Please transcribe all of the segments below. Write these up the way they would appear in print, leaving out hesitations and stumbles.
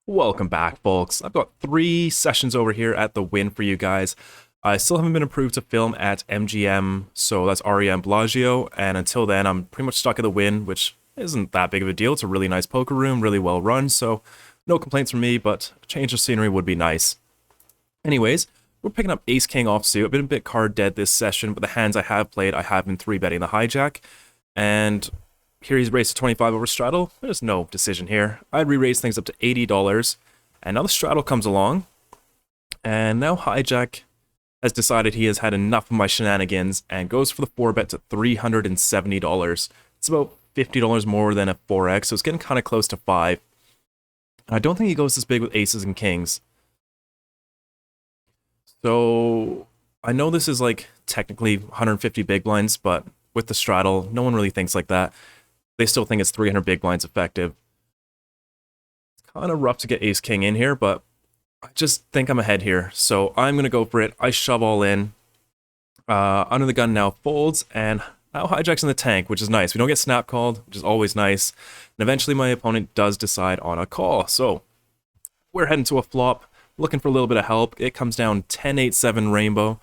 Welcome back, folks. I've got 3 sessions over here at the Wynn for you guys. I still haven't been approved to film at MGM, so that's Aria and Bellagio, and until then, I'm pretty much stuck at the Wynn, which isn't that big of a deal. It's a really nice poker room, really well run, so no complaints from me, but a change of scenery would be nice. Anyways, we're picking up Ace King offsuit. I've been a bit card dead this session, but the hands I have played, I have been 3-betting the hijack, and here he's raised to 25 over straddle. There's no decision here. I'd re-raise things up to $80, and now the straddle comes along, and now hijack has decided he has had enough of my shenanigans and goes for the 4-bet to $370. It's about $50 more than a 4x, so it's getting kind of close to 5. I don't think he goes this big with aces and kings. So I know this is like technically 150 big blinds, but with the straddle, no one really thinks like that. They still think it's 300 big blinds effective. It's kind of rough to get ace king in here, but I just think I'm ahead here. So I'm going to go for it. I shove all in. Under the gun now folds, and now hijack's in the tank, which is nice. We don't get snap called, which is always nice. And eventually my opponent does decide on a call. So we're heading to a flop, looking for a little bit of help. It comes down 10-8-7 rainbow.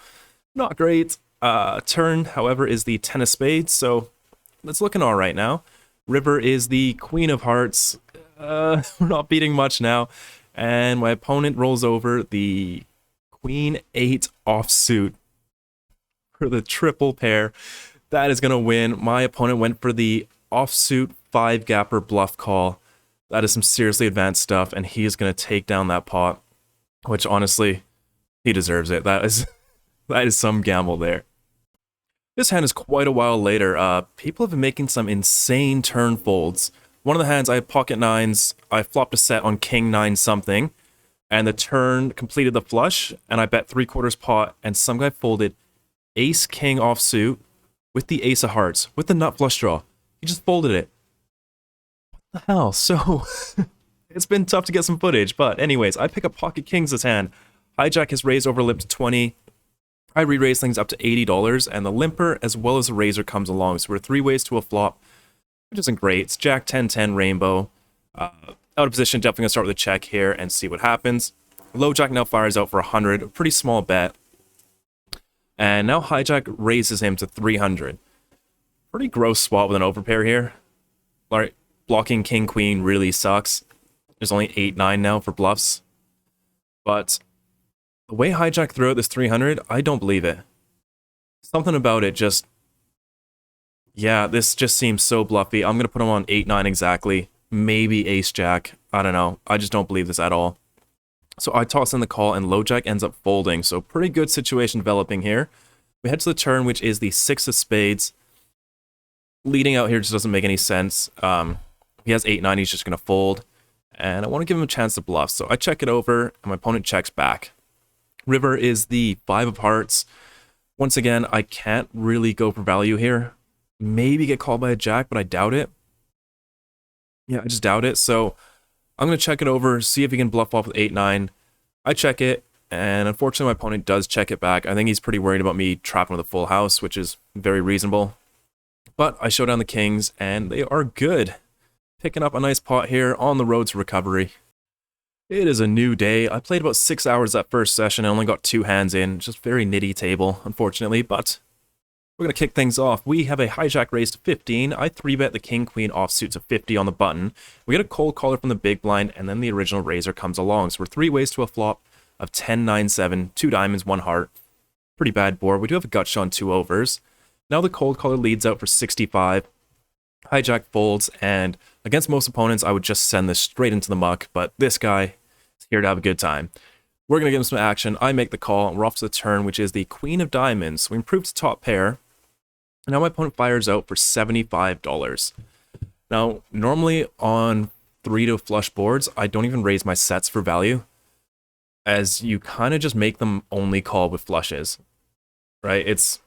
Not great. Turn, however, is the 10 of spades, so it's looking all right now. River is the queen of hearts. We're not beating much now. And my opponent rolls over the queen 8 offsuit for the triple pair. That is going to win. My opponent went for the offsuit 5-gapper bluff call. That is some seriously advanced stuff, and he is going to take down that pot, which honestly, he deserves it. That is some gamble there. This hand is quite a while later. People have been making some insane turn folds. One of the hands, I had pocket nines. I flopped a set on king 9 something, and the turn completed the flush, and I bet 3/4 pot, and some guy folded ace king offsuit with the ace of hearts, with the nut flush draw. He just folded it. What the hell? So, it's been tough to get some footage, but anyways, I pick up pocket kings this hand. Hijack has raised over limp to 20. I re-raise things up to $80, and the limper as well as the razor comes along. So we're 3 ways to a flop, which isn't great. It's Jack 10-10 rainbow. Out of position, definitely going to start with a check here and see what happens. Low jack now fires out for 100, a pretty small bet. And now hijack raises him to 300. Pretty gross spot with an overpair here. Like, blocking king queen really sucks. There's only 8-9 now for bluffs. But the way hijack threw out this 300, I don't believe it. Something about it just... Yeah, this just seems so bluffy. I'm going to put him on 8-9 exactly. Maybe ace-jack. I don't know. I just don't believe this at all. So I toss in the call, and low jack ends up folding. So pretty good situation developing here. We head to the turn, which is the 6 of spades. Leading out here just doesn't make any sense. He has 8-9, he's just going to fold. And I want to give him a chance to bluff. So I check it over, and my opponent checks back. River is the 5 of hearts. Once again, I can't really go for value here. Maybe get called by a jack, but I doubt it. Yeah, I just doubt it. So I'm going to check it over, see if he can bluff off with 8-9. I check it, and unfortunately my opponent does check it back. I think he's pretty worried about me trapping with a full house, which is very reasonable. But I show down the kings, and they are good. Picking up a nice pot here on the road to recovery. It is a new day. I played about 6 hours that first session. I only got 2 hands in. Just very nitty table, unfortunately, but we're going to kick things off. We have a hijack raise to 15. I 3-bet the king-queen offsuit to 50 on the button. We get a cold caller from the big blind, and then the original razor comes along. So we're 3 ways to a flop of 10-9-7, 2 diamonds, 1 heart. Pretty bad board. We do have a gut shot on 2 overs. Now the cold caller leads out for 65. Hijack folds, and against most opponents, I would just send this straight into the muck, but this guy is here to have a good time. We're going to give him some action. I make the call, and we're off to the turn, which is the queen of diamonds. We improve to top pair. Now my opponent fires out for $75. Now, normally on 3 to flush boards, I don't even raise my sets for value, as you kind of just make them only call with flushes, right? It's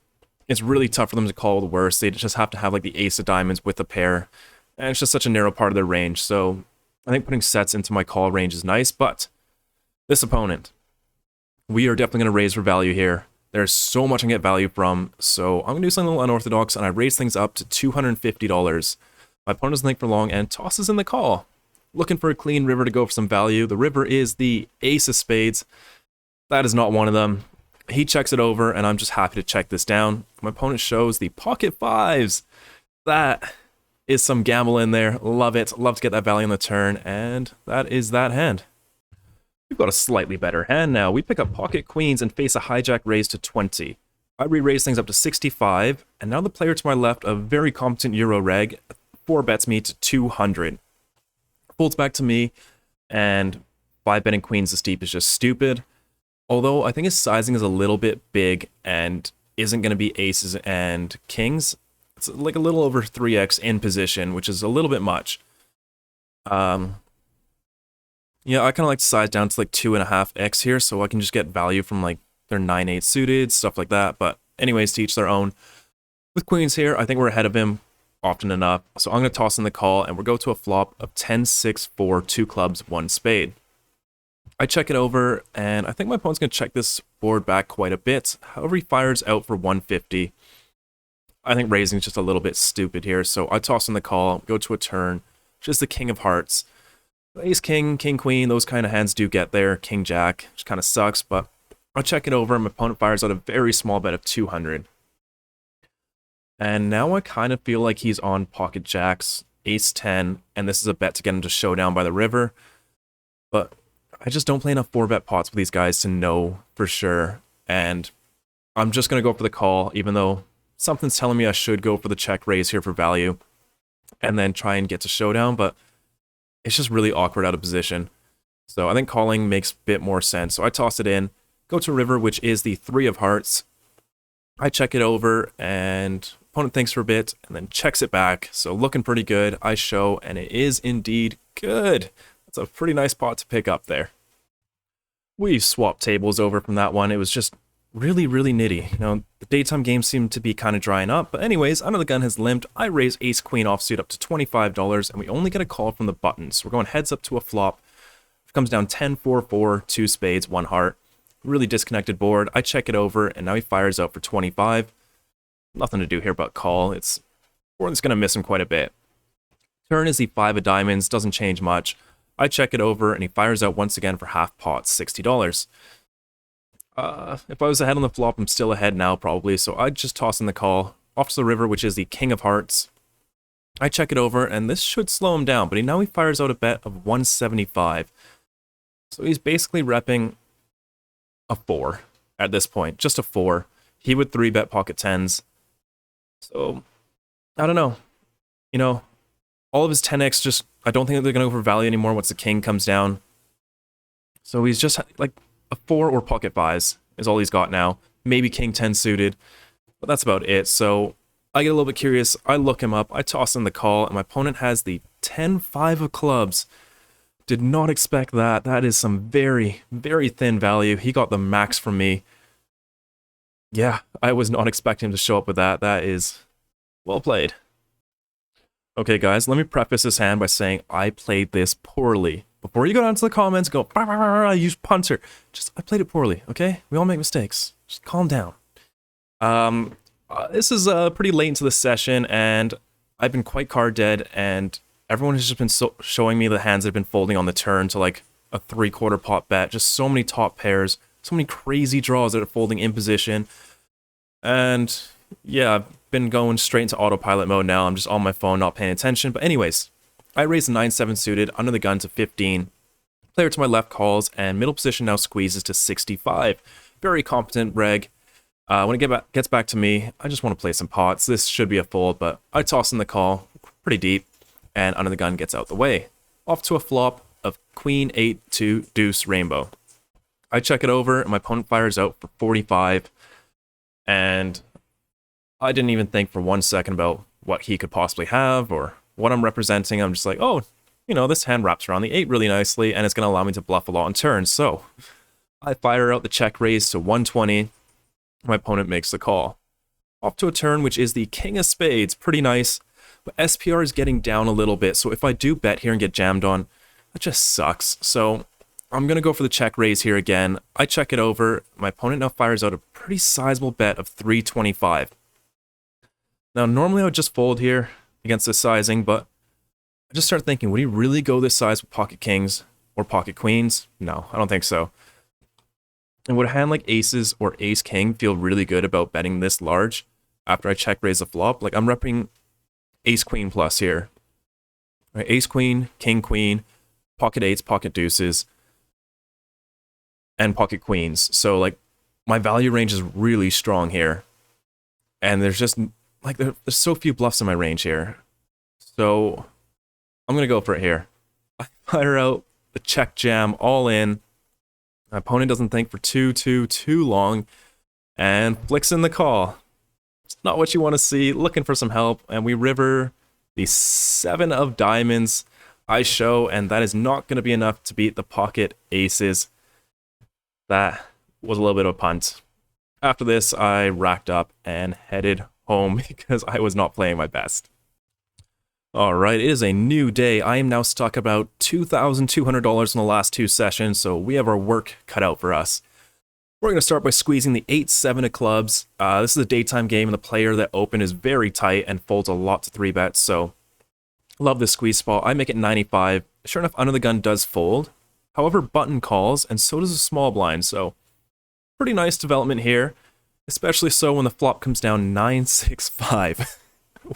really tough for them to call the worst. They just have to have like the ace of diamonds with a pair, and it's just such a narrow part of their range. So I think putting sets into my call range is nice, but this opponent, we are definitely going to raise for value here. There's so much I can get value from, so I'm going to do something a little unorthodox, and I raise things up to $250. My opponent doesn't think for long and tosses in the call. looking for a clean river to go for some value. The river is the ace of spades. That is not one of them. He checks it over, and I'm just happy to check this down. My opponent shows the pocket fives. That is some gamble in there. Love it. Love to get that value on the turn, and that is that hand. We've got a slightly better hand now. We pick up pocket queens and face a hijack raise to 20. I re-raise things up to 65, and now the player to my left, a very competent Euro reg, 4-bets me to 200. Folds back to me, and 5-betting queens this deep is just stupid. Although I think his sizing is a little bit big and isn't going to be aces and kings. It's like a little over 3x in position, which is a little bit much. Yeah, I kind of like to size down to like 2.5x here, so I can just get value from like their 9-8 suited, stuff like that. But anyways, to each their own. With queens here, I think we're ahead of him often enough. So I'm going to toss in the call, and we'll go to a flop of 10-6-4, 2 clubs, 1 spade. I check it over, and I think my opponent's going to check this board back quite a bit. However, he fires out for 150. I think raising is just a little bit stupid here, so I toss in the call, go to a turn, just the king of hearts. Ace, king, king, queen, those kind of hands do get there. King, jack, which kind of sucks, but I'll check it over, and my opponent fires out a very small bet of 200. And now I kind of feel like he's on pocket jacks, ace 10, and this is a bet to get him to showdown by the river. But I just don't play enough 4-bet pots with these guys to know for sure. And I'm just going to go for the call, even though something's telling me I should go for the check raise here for value and then try and get to showdown, but it's just really awkward out of position. So I think calling makes a bit more sense. So I toss it in, go to river, which is the 3 of hearts. I check it over, and opponent thinks for a bit, and then checks it back. So looking pretty good. I show, and it is indeed good. That's a pretty nice pot to pick up there. We swapped tables over from that one. It was just really, really nitty. You know, the daytime games seem to be kind of drying up. But anyways, under the gun has limped. I raise ace queen offsuit up to $25, and we only get a call from the buttons. We're going heads up to a flop. It comes down 10-4-4, 2 spades, 1 heart. Really disconnected board. I check it over, and now he fires out for 25. Nothing to do here but call. It's board that's going to miss him quite a bit. Turn is the 5 of diamonds. Doesn't change much. I check it over, and he fires out once again for half pot, $60. If I was ahead on the flop, I'm still ahead now probably, so I'd just toss in the call. Off to the river, which is the king of hearts. I check it over, and this should slow him down, but now he fires out a bet of 175. So he's basically repping a 4 at this point, just a 4. He would 3-bet pocket 10s. So, I don't know. You know, all of his 10x just, I don't think they're going to go for value anymore once the king comes down. So he's just like a 4 or pocket 5s is all he's got now. Maybe king 10 suited, but that's about it. So I get a little bit curious. I look him up. I toss in the call, and my opponent has the 10-5 of clubs. Did not expect that. That is some very, very thin value. He got the max from me. Yeah, I was not expecting him to show up with that. That is well played. Okay, guys, let me preface this hand by saying I played this poorly. Before you go down to the comments, go, I used punter. I played it poorly, okay? We all make mistakes. Just calm down. This is pretty late into the session, and I've been quite card dead, and everyone has just been showing me the hands that have been folding on the turn to like a 3/4 pot bet. Just so many top pairs, so many crazy draws that are folding in position. And yeah, I've been going straight into autopilot mode now. I'm just on my phone, not paying attention. But anyways, I raised the 9-7 suited under the gun to 15. Player to my left calls, and middle position now squeezes to 65. Very competent reg. When it gets back to me, I just want to play some pots. This should be a fold, but I toss in the call pretty deep, and under the gun gets out the way. Off to a flop of queen 8-2 deuce rainbow. I check it over, and my opponent fires out for 45, and I didn't even think for 1 second about what he could possibly have or what I'm representing. I'm just like, oh, you know, this hand wraps around the 8 really nicely, and it's going to allow me to bluff a lot on turns. So I fire out the check raise to 120. My opponent makes the call. Off to a turn, which is the king of spades. Pretty nice, but SPR is getting down a little bit. So if I do bet here and get jammed on, that just sucks. So I'm going to go for the check raise here again. I check it over. My opponent now fires out a pretty sizable bet of 325. Now, normally I would just fold here against this sizing, but I just started thinking, would he really go this size with pocket kings or pocket queens? No, I don't think so. And would a hand like aces or ace king feel really good about betting this large after I check raise the flop? Like I'm repping ace queen plus here. Right, ace queen, king queen, pocket eights, pocket deuces, and pocket queens. So like my value range is really strong here. And there's just like there's so few bluffs in my range here. So I'm gonna go for it here. I fire out the check jam all in. My opponent doesn't think for too long and flicks in the call. It's not what you want to see. Looking for some help, and we river the 7 of diamonds. I show, and that is not going to be enough to beat the pocket aces. That was a little bit of a punt. After this, I racked up and headed home because I was not playing my best. Alright, it is a new day. I am now stuck about $2,200 in the last 2 sessions, so we have our work cut out for us. We're going to start by squeezing the 8-7 of clubs. This is a daytime game, and the player that opened is very tight and folds a lot to 3-bets, so love this squeeze spot. I make it 95. Sure enough, under the gun does fold. However, button calls, and so does a small blind, so pretty nice development here, especially so when the flop comes down 9-6-5.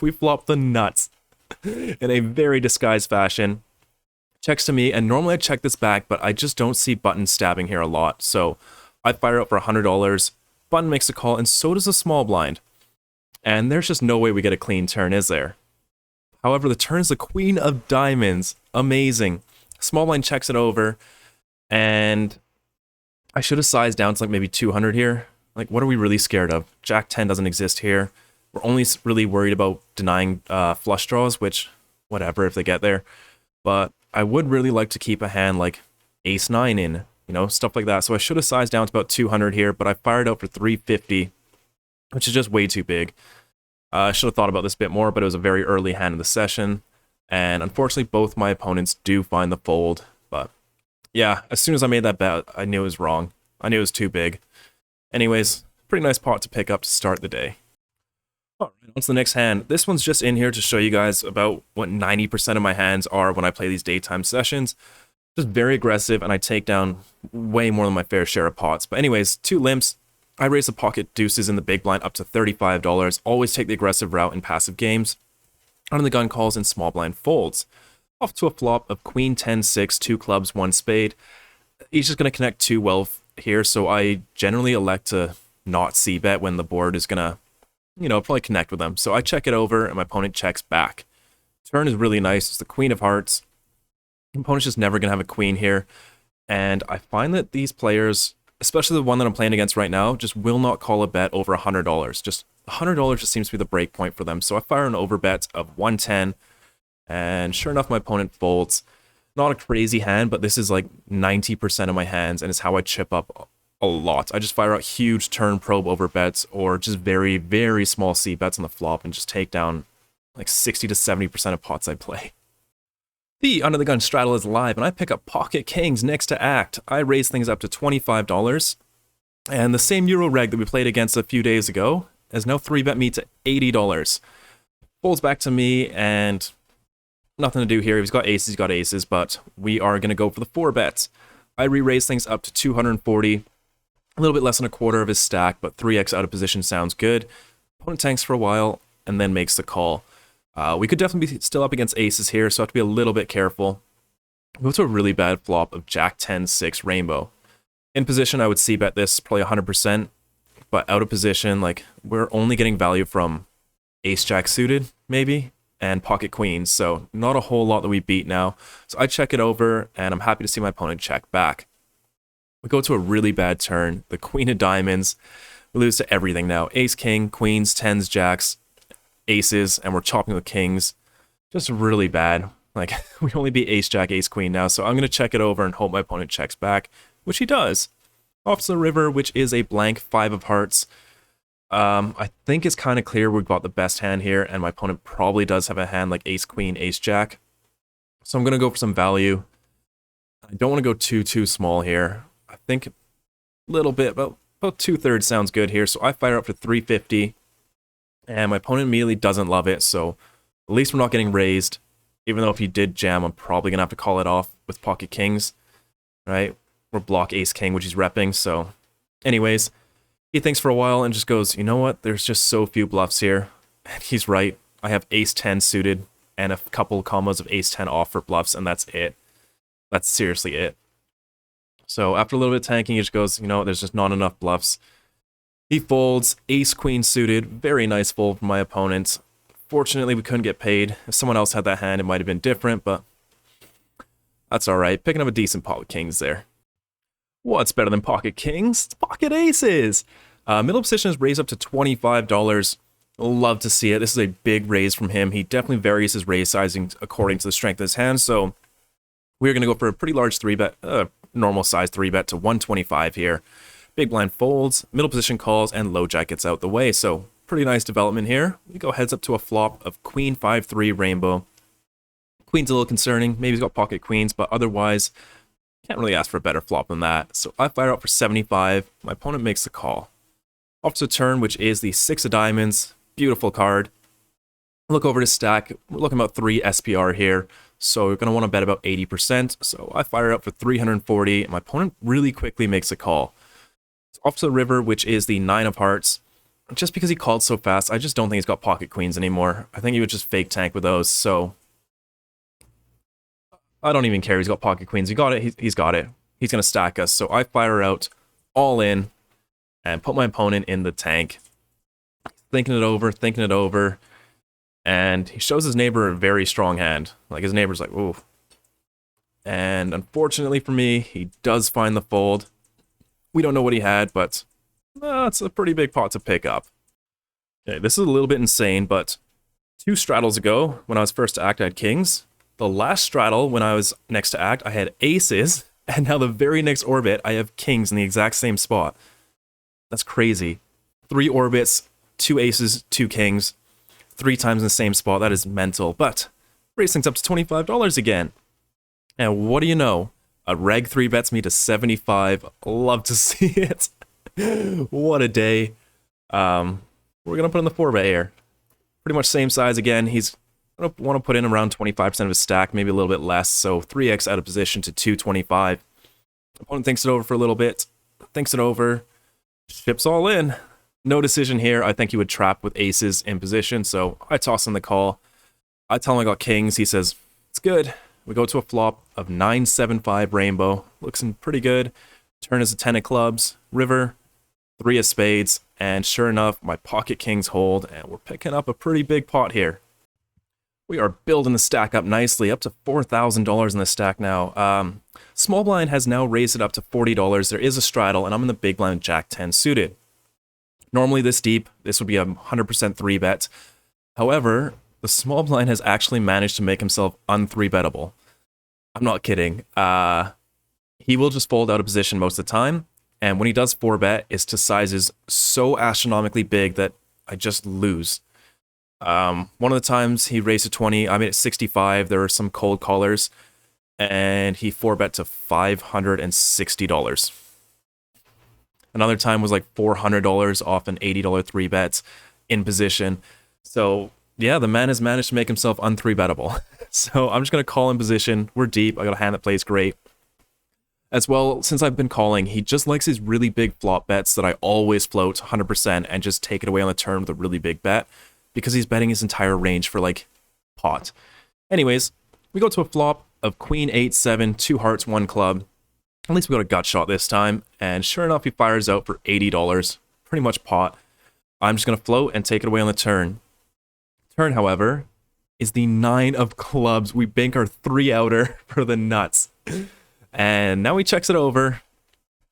We flop the nuts in a very disguised fashion. Checks to me, and normally I check this back, but I just don't see button stabbing here a lot, so I fire out for $100. Button makes a call, and so does a small blind. And there's just no way we get a clean turn, is there? However, the turn is the queen of diamonds. Amazing. Small blind checks it over, and I should have sized down to like maybe 200 here. Like, what are we really scared of? Jack 10 doesn't exist here. We're only really worried about denying flush draws, which, whatever, if they get there. But I would really like to keep a hand like ace 9 in, you know, stuff like that. So I should have sized down to about 200 here, but I fired out for 350, which is just way too big. I should have thought about this a bit more, but it was a very early hand in the session. And unfortunately, both my opponents do find the fold. But yeah, as soon as I made that bet, I knew it was wrong. I knew it was too big. Anyways, pretty nice pot to pick up to start the day. Alright, on to the next hand. This one's just in here to show you guys about what 90% of my hands are when I play these daytime sessions. Just very aggressive, and I take down way more than my fair share of pots. But anyways, 2 limps. I raise the pocket deuces in the big blind up to $35. Always take the aggressive route in passive games. Under the gun calls and small blind folds. Off to a flop of queen 10-6, 2 clubs, 1 spade. He's just going to connect too well here, so I generally elect to not c-bet when the board is going to, you know, probably connect with them. So I check it over, and my opponent checks back. Turn is really nice. It's the queen of hearts. The opponent's just never going to have a queen here. And I find that these players, especially the one that I'm playing against right now, just will not call a bet over $100. Just $100 just seems to be the break point for them. So I fire an overbet of 110, and sure enough, my opponent folds. Not a crazy hand, but this is like 90% of my hands, and it's how I chip up a lot. I just fire out huge turn probe overbets, or just very, very small C bets on the flop, and just take down like 60 to 70% of pots I play. The under the gun straddle is live, and I pick up pocket kings next to act. I raise things up to $25, and the same Euro reg that we played against a few days ago has now 3-bet me to $80. Folds back to me, and nothing to do here. He's got aces, but we are going to go for the 4-bet. I re-raise things up to 240, a little bit less than a quarter of his stack, but 3x out of position sounds good. Opponent tanks for a while, and then makes the call. We could definitely be still up against aces here, so I have to be a little bit careful. Go to a really bad flop of Jack 10-6 rainbow. In position, I would c-bet this probably 100%, but out of position, like, we're only getting value from ace-jack suited, maybe, and pocket queens, so not a whole lot that we beat now. So I check it over, and I'm happy to see my opponent check back. We go to a really bad turn, the queen of diamonds. We lose to everything now. Ace, king, queens, tens, jacks, aces, and we're chopping with kings. Just really bad. Like, we only beat ace, jack, ace, queen now, so I'm going to check it over and hope my opponent checks back, which he does. Off to the river, which is a blank 5 of hearts. I think it's kind of clear we've got the best hand here, and my opponent probably does have a hand like ace, queen, ace, jack. So I'm going to go for some value. I don't want to go too small here. I think a little bit, about 2/3 sounds good here. So I fire up to 350, and my opponent immediately doesn't love it, so at least we're not getting raised. Even though if he did jam, I'm probably gonna have to call it off with pocket kings, right? Or block ace king, which he's repping. So, anyways, he thinks for a while and just goes, you know what? There's just so few bluffs here. And he's right. I have ace 10 suited and a couple combos of ace 10 off for bluffs, and that's it. That's seriously it. So after a little bit of tanking, he just goes, you know, there's just not enough bluffs. He folds, ace queen suited, very nice fold from my opponent. Fortunately, we couldn't get paid. If someone else had that hand, it might have been different, but that's all right. Picking up a decent pot with kings there. What's better than pocket kings? It's pocket aces. Middle position is raised up to $25. Love to see it. This is a big raise from him. He definitely varies his raise sizing according to the strength of his hand, so we're going to go for a pretty large 3-bet, normal size 3-bet to 125 here. Big blind folds, middle position calls, and low jack gets out the way. So pretty nice development here. We go heads up to a flop of queen 5-3 rainbow. Queen's a little concerning. Maybe he's got pocket queens, but otherwise, can't really ask for a better flop than that. So I fire out for 75. My opponent makes the call. Off to a turn, which is the 6 of diamonds. Beautiful card. Look over to stack. We're looking about 3 SPR here. So we're going to want to bet about 80%. So I fire out for 340. And my opponent really quickly makes a call. It's off to the river, which is the 9 of hearts. Just because he called so fast, I just don't think he's got pocket queens anymore. I think he would just fake tank with those. So I don't even care. He's got pocket queens. He got it. He's got it. He's going to stack us. So I fire out all in and put my opponent in the tank. Thinking it over. And he shows his neighbor a very strong hand. Like, his neighbor's like, ooh. And unfortunately for me, he does find the fold. We don't know what he had, but it's a pretty big pot to pick up. Okay, this is a little bit insane, but 2 straddles ago, when I was first to act, I had kings. The last straddle, when I was next to act, I had aces. And now the very next orbit, I have kings in the exact same spot. That's crazy. 3 orbits, 2 aces, 2 kings, 3 times in the same spot. That is mental. But raise things up to $25 again. And what do you know? A reg 3 bets me to 75. Love to see it. What a day. We're going to put in the 4-bet here. Pretty much same size again. He's going to want to put in around 25% of his stack, maybe a little bit less. So 3x out of position to 225. Opponent thinks it over for a little bit. Thinks it over. Ships all in. No decision here. I think he would trap with aces in position, so I toss him the call. I tell him I got kings. He says, it's good. We go to a flop of 9-7-5 rainbow. Looks pretty good. Turn is a 10 of clubs. River, 3 of spades. And sure enough, my pocket kings hold, and we're picking up a pretty big pot here. We are building the stack up nicely, up to $4,000 in the stack now. Small blind has now raised it up to $40. There is a straddle, and I'm in the big blind with Jack 10 suited. Normally this deep, this would be a 100% 3-bet. However, the small blind has actually managed to make himself un-3-bettable. I'm not kidding. He will just fold out of position most of the time, and when he does 4-bet, it's to sizes so astronomically big that I just lose. One of the times he raised to 20, I made it 65, there were some cold callers, and he 4-bet to $560. Another time was like $400 off an $80 3-bet in position. So yeah, the man has managed to make himself un-3-bettable. So I'm just going to call in position. We're deep. I got a hand that plays great. As well, since I've been calling, he just likes his really big flop bets that I always float 100% and just take it away on the turn with a really big bet because he's betting his entire range for like pot. Anyways, we go to a flop of queen 8-7, 2 hearts, 1 club. At least we got a gut shot this time, and sure enough, he fires out for $80, pretty much pot. I'm just going to float and take it away on the turn. Turn, however, is the 9 of clubs. We bank our 3-outer for the nuts. And now he checks it over,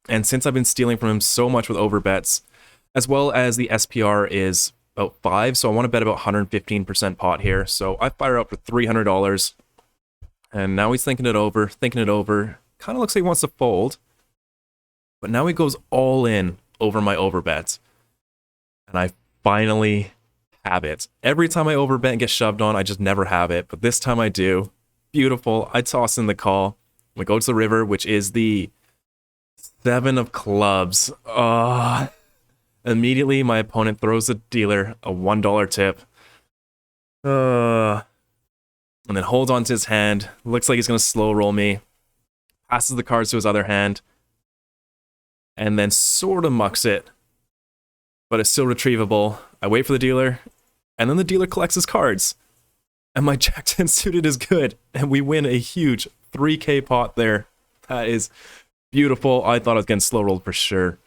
and since I've been stealing from him so much with overbets, as well as the SPR is about 5, so I want to bet about 115% pot here. So I fire out for $300, and now he's thinking it over. Kind of looks like he wants to fold, but now he goes all in over my overbet. And I finally have it. Every time I overbet and get shoved on, I just never have it, but this time I do. Beautiful. I toss in the call. We go to the river, which is the 7 of clubs. Immediately, my opponent throws the dealer a $1 tip. and then holds onto his hand. Looks like he's going to slow roll me. Passes the cards to his other hand. And then sort of mucks it. But it's still retrievable. I wait for the dealer. And then the dealer collects his cards. And my Jack 10 suited is good. And we win a huge 3K pot there. That is beautiful. I thought I was getting slow rolled for sure.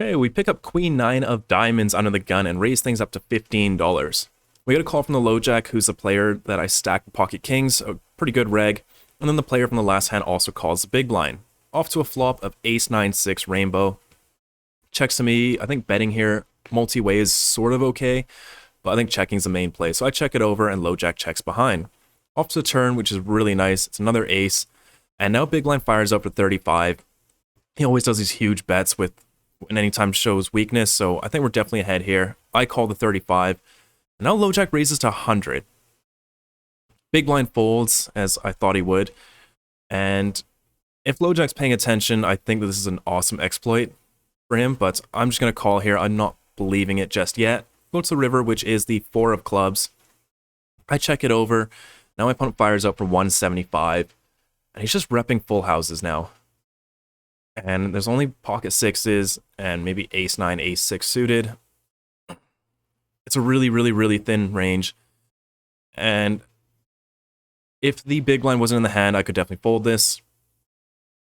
Okay, we pick up Queen 9 of diamonds under the gun and raise things up to $15. We get a call from the low jack, who's the player that I stacked with pocket kings, a pretty good reg. And then the player from the last hand also calls the big blind. Off to a flop of ace 9-6 rainbow. Checks to me. I think betting here multi-way is sort of okay, but I think checking's the main play. So I check it over and low jack checks behind. Off to the turn, which is really nice. It's another ace. And now big blind fires up for 35. He always does these huge bets with and anytime shows weakness, so I think we're definitely ahead here. I call the 35. And now low jack raises to 100. Big blind folds, as I thought he would. And if low jack's paying attention, I think that this is an awesome exploit for him, but I'm just going to call here. I'm not believing it just yet. Go to the river, which is the 4 of clubs. I check it over. Now my opponent fires up for 175. And he's just repping full houses now. And there's only pocket sixes and maybe ace 9, ace 6 suited. It's a really, really, really thin range. And if the big blind wasn't in the hand, I could definitely fold this.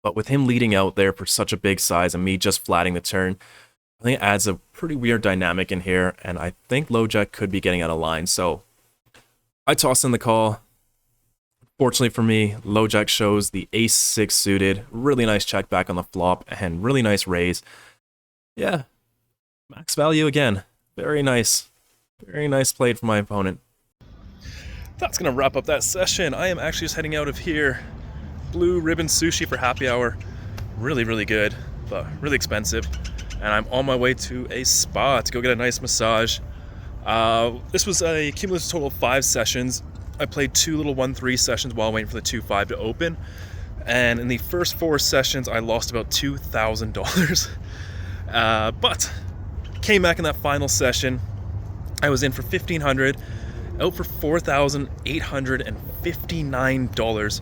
But with him leading out there for such a big size and me just flatting the turn, I think it adds a pretty weird dynamic in here. And I think low jack could be getting out of line. So I toss in the call. Fortunately for me, low jack shows the ace 6 suited. Really nice check back on the flop and really nice raise. Yeah, max value again. Very nice. Very nice played from my opponent. That's going to wrap up that session. I am actually just heading out of here. Blue ribbon sushi for happy hour. Really, really good, but really expensive. And I'm on my way to a spa to go get a nice massage. This was a cumulative total of 5 sessions. I played 2 little 1-3 sessions while waiting for the 2-5 to open. And in the first 4 sessions, I lost about $2,000. But came back in that final session. I was in for $1,500, out for $4,859.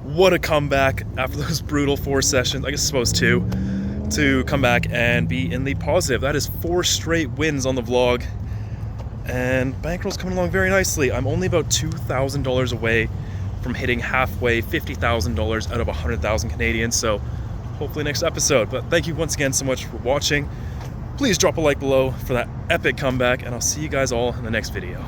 What a comeback after those brutal 4 sessions, I suppose 2, to come back and be in the positive. That is 4 straight wins on the vlog. And Bankroll's coming along very nicely. I'm only about $2,000 away from hitting halfway, $50,000 out of 100,000 Canadian. So hopefully next episode. But thank you once again so much for watching. Please drop a like below for that epic comeback, and I'll see you guys all in the next video.